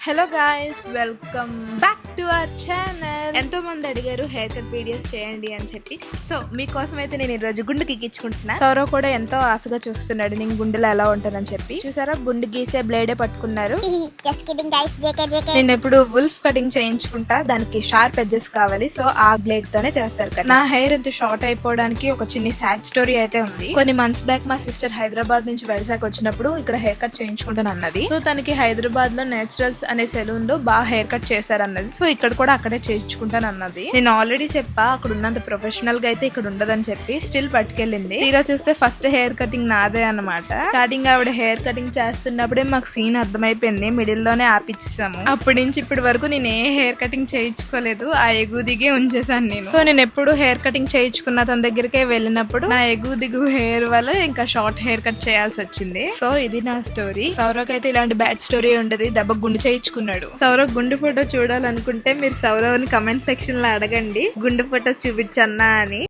Hello guys, welcome back to our channel. ఎంతో మంది అడిగారు హెయిర్ కట్ వీడియోస్ చేయండి అని చెప్పి. సో మీకోసం అయితే నేను ఈరోజు గుండు గీకించుకుంటున్నా. సౌరవ్ కూడా ఎంతో ఆశగా చూస్తున్నాడు నేను గుండెలో ఎలా ఉంటుందని చెప్పి. చూసారా, గుండు గీసే బ్లేడే పట్టుకున్నారు. నేను ఎప్పుడు వుల్ఫ్ కటింగ్ చేయించుకుంటా, దానికి షార్ప్ ఎడ్జెస్ కావాలి. సో ఆ బ్లేడ్ తోనే చేస్తారు కదా. నా హెయిర్ ఇంత షార్ట్ అయిపోవడానికి ఒక చిన్న సాడ్ స్టోరీ అయితే ఉంది. కొన్ని మంత్స్ బ్యాక్ మా సిస్టర్ హైదరాబాద్ నుంచి వైజాగ్ వచ్చినప్పుడు ఇక్కడ హెయిర్ కట్ చేయించుకుంటాను అన్నది. సో తనకి హైదరాబాద్ లో నేచురల్స్ అనే సెలూన్ లో బాగా హెయిర్ కట్ చేశారన్నది. సో ఇక్కడ కూడా అక్కడే చేయించుకుంటాను అన్నది. నేను ఆల్రెడీ చెప్పా అక్కడ ఉన్నంత ప్రొఫెషనల్ గా అయితే ఇక్కడ ఉండదని చెప్పి. స్టిల్ పట్టుకెళ్ళింది. తీరా చూస్తే ఫస్ట్ హెయిర్ కటింగ్ నాదే అన్నమాట. స్టార్టింగ్ ఆవిడ హెయిర్ కటింగ్ చేస్తున్నప్పుడే మాకు సీన్ అర్థమైపోయింది. మిడిల్ లోనే ఆపిచ్చేసాము. అప్పటి నుంచి ఇప్పటి వరకు నేను ఏ హెయిర్ కటింగ్ చేయించుకోలేదు. ఆ ఎగు దిగే ఉంచేసాను నేను. సో నేను ఎప్పుడు హెయిర్ కటింగ్ చేయించుకున్న తన దగ్గరికే వెళ్ళినప్పుడు నా ఎగు దిగు హెయిర్ వల్ల ఇంకా షార్ట్ హెయిర్ కట్ చేయాల్సి వచ్చింది. సో ఇది నా స్టోరీ. సౌరవ్ అయితే ఇలాంటి బ్యాడ్ స్టోరీ ఉండదు. దెబ్బ గుండు చేయించుకున్నాడు. సౌరవ్ గుండు ఫోటో చూడాలనుకుంటే మీరు సౌరవ్ ని కమెంట్ సెక్షన్ లో అడగండి, గుండు ఫోటో చూపించన్నా అని.